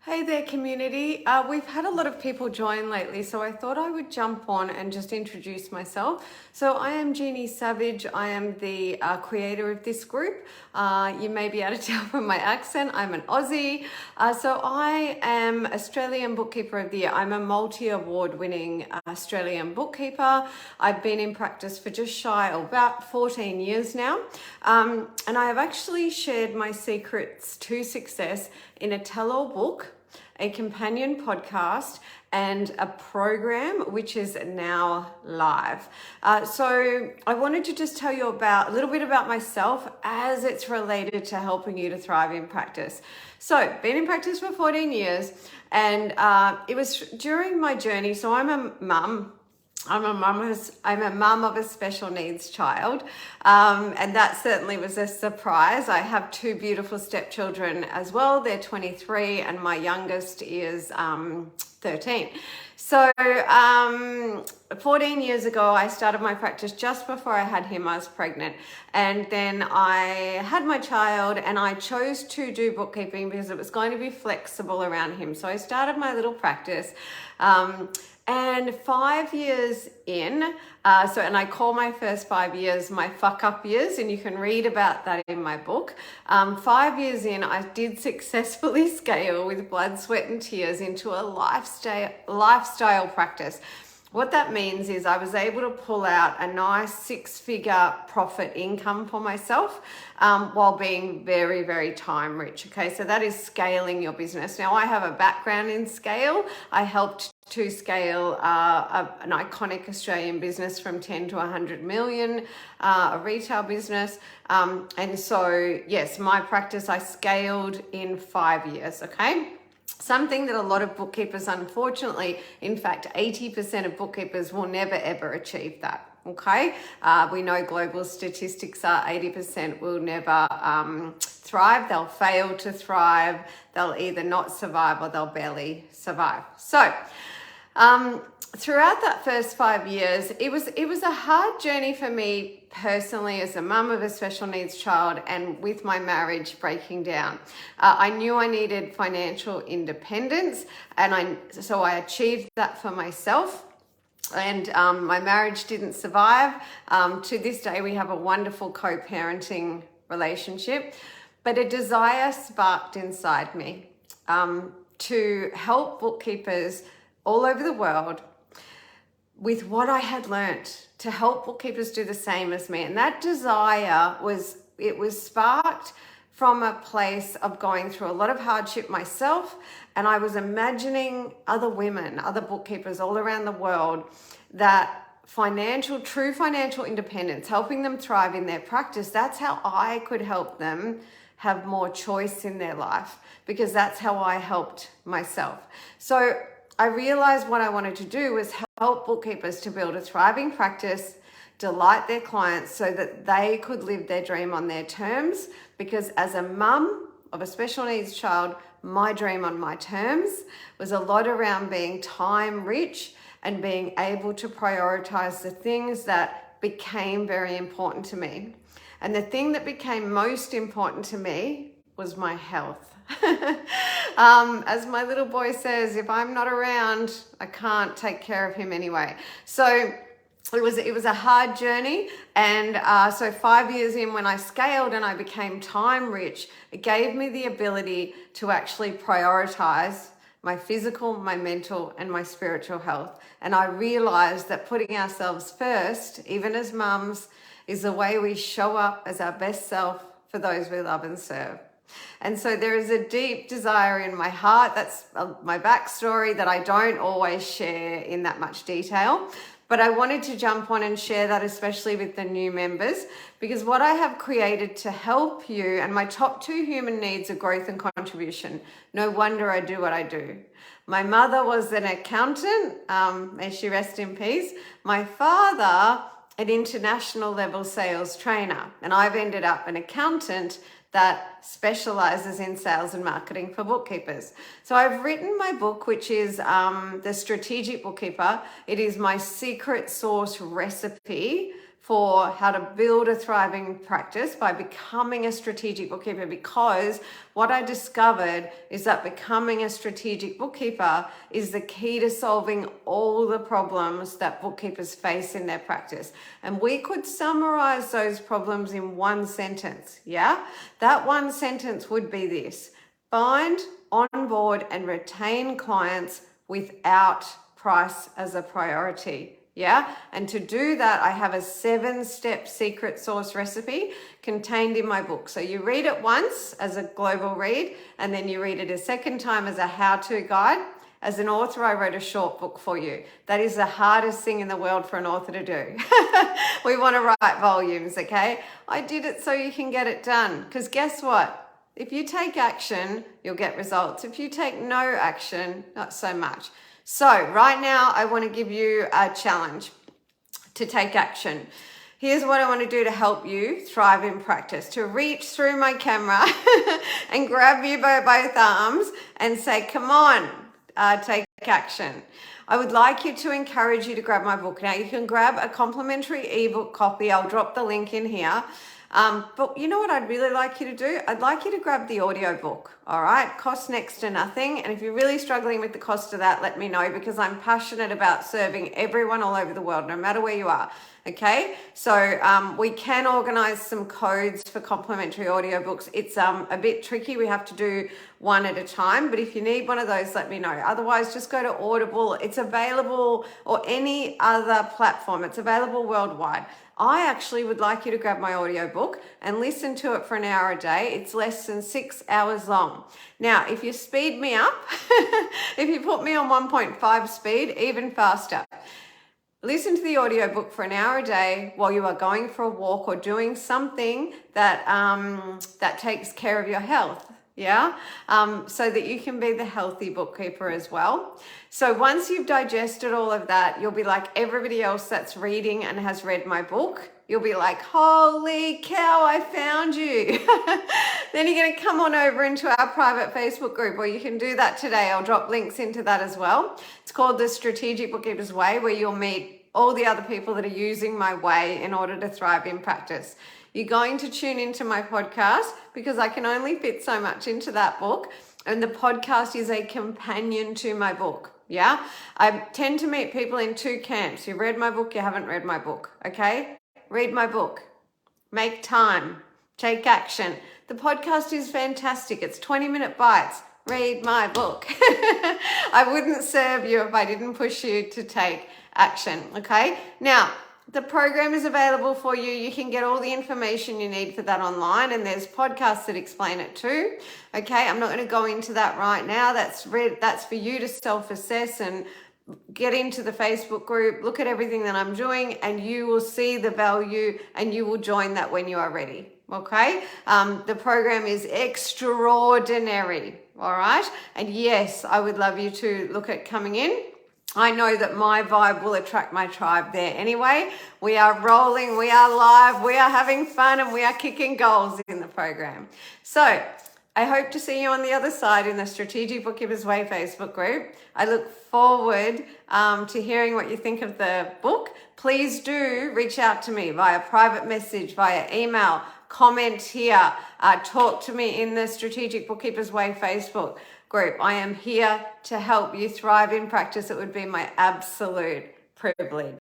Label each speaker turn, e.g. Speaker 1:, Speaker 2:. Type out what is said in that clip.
Speaker 1: Hey there, community. We've had a lot of people join lately, so I thought I would jump on and just introduce myself. So I am Jeannie Savage. I am the creator of this group. You may be able to tell from my accent, I'm an Aussie. So I am Australian Bookkeeper of the Year. I'm a multi-award winning Australian bookkeeper. I've been in practice for just shy of about 14 years now. And I have actually shared my secrets to success in a tell-all book, a companion podcast, and a program which is now live. So I wanted to just tell you a little bit about myself as it's related to helping you to thrive in practice. So been in practice for 14 years, and it was during my journey. So I'm a mum. I'm a mum of a special needs child, and that certainly was a surprise. I have two beautiful stepchildren as well. They're 23 and my youngest is 13. So 14 years ago, I started my practice just before I had him. I was pregnant, and then I had my child, and I chose to do bookkeeping because it was going to be flexible around him. So I started my little practice. And 5 years in, and I call my first 5 years my fuck up years, and you can read about that in my book. 5 years in, I did successfully scale with blood, sweat and tears into a lifestyle practice. What that means is I was able to pull out a nice 6-figure profit income for myself while being very, very time rich. Okay, so that is scaling your business. Now, I have a background in scale. I helped to scale an iconic Australian business from 10 to 100 million, a retail business. And so, yes, my practice I scaled in 5 years, okay? Something that a lot of bookkeepers, unfortunately, in fact, 80% of bookkeepers will never ever achieve that. Okay, we know global statistics are 80% will never thrive. They'll fail to thrive. They'll either not survive or they'll barely survive. So throughout that first 5 years, it was a hard journey for me personally as a mum of a special needs child, and with my marriage breaking down. I knew I needed financial independence, and so I achieved that for myself. And my marriage didn't survive. To this day, we have a wonderful co-parenting relationship, but a desire sparked inside me to help bookkeepers all over the world with what I had learnt, to help bookkeepers do the same as me. And that desire was sparked from a place of going through a lot of hardship myself, and I was imagining other women, other bookkeepers all around the world, that true financial independence, helping them thrive in their practice, that's how I could help them have more choice in their life, because that's how I helped myself. So I realized what I wanted to do was help bookkeepers to build a thriving practice, delight their clients so that they could live their dream on their terms. Because as a mum of a special needs child, my dream on my terms was a lot around being time rich and being able to prioritize the things that became very important to me. And the thing that became most important to me was my health. As my little boy says, if I'm not around, I can't take care of him anyway. So it was a hard journey, and so 5 years in, when I scaled and I became time rich, it gave me the ability to actually prioritize my physical, my mental, and my spiritual health. And I realized that putting ourselves first, even as mums, is the way we show up as our best self for those we love and serve. And so there is a deep desire in my heart. That's my backstory that I don't always share in that much detail. But I wanted to jump on and share that, especially with the new members, because what I have created to help you, and my top 2 human needs are growth and contribution. No wonder I do what I do. My mother was an accountant, may she rest in peace. My father, an international level sales trainer, and I've ended up an accountant that specializes in sales and marketing for bookkeepers. So I've written my book, which is the Strategic Bookkeeper. It is my secret sauce recipe for how to build a thriving practice by becoming a strategic bookkeeper, because what I discovered is that becoming a strategic bookkeeper is the key to solving all the problems that bookkeepers face in their practice. And we could summarize those problems in one sentence. Yeah, that one sentence would be this: find, onboard, and retain clients without price as a priority. Yeah, and to do that, I have a 7-step secret sauce recipe contained in my book. So you read it once as a global read, and then you read it a second time as a how-to guide. As an author, I wrote a short book for you. That is the hardest thing in the world for an author to do. We want to write volumes, okay? I did it so you can get it done, because guess what? If you take action, you'll get results. If you take no action, not so much. So right now, I want to give you a challenge to take action. Here's what I want to do to help you thrive in practice: to reach through my camera and grab you by both arms and say, come on, take action. I would like you to encourage you to grab my book. Now, you can grab a complimentary ebook copy. I'll drop the link in here. But you know what I'd really like you to do? I'd like you to grab the audiobook, all right? Costs next to nothing. And if you're really struggling with the cost of that, let me know, because I'm passionate about serving everyone all over the world, no matter where you are, okay? So we can organize some codes for complimentary audiobooks. It's a bit tricky. We have to do one at a time, but if you need one of those, let me know. Otherwise, just go to Audible. It's available, or any other platform. It's available worldwide. I actually would like you to grab my audiobook and listen to it for an hour a day. It's less than 6 hours long. Now, if you speed me up, if you put me on 1.5 speed, even faster. Listen to the audiobook for an hour a day while you are going for a walk or doing something that, that takes care of your health. Yeah, so that you can be the healthy bookkeeper as well. So once you've digested all of that, you'll be like everybody else that's reading and has read my book. You'll be like, holy cow, I found you. Then you're going to come on over into our private Facebook group, or you can do that today. I'll drop links into that as well. It's called the Strategic Bookkeepers Way, where you'll meet all the other people that are using my way in order to thrive in practice. You're going to tune into my podcast because I can only fit so much into that book. And the podcast is a companion to my book. Yeah. I tend to meet people in 2 camps. You read my book, you haven't read my book. Okay. Read my book. Make time. Take action. The podcast is fantastic. It's 20-minute bites. Read my book. I wouldn't serve you if I didn't push you to take action. Okay. Now, the program is available for you. You can get all the information you need for that online, and there's podcasts that explain it too. Okay, I'm not going to go into that right now. That's for you to self-assess and get into the Facebook group, look at everything that I'm doing, and you will see the value and you will join that when you are ready. Okay, the program is extraordinary. All right, and yes, I would love you to look at coming in. I know that my vibe will attract my tribe there anyway. We are rolling, we are live, we are having fun, and we are kicking goals in the program. So I hope to see you on the other side in the Strategic Bookkeepers Way Facebook group. I look forward to hearing what you think of the book. Please do reach out to me via private message, via email, comment here, talk to me in the Strategic Bookkeepers Way Facebook group. I am here to help you thrive in practice. It would be my absolute privilege.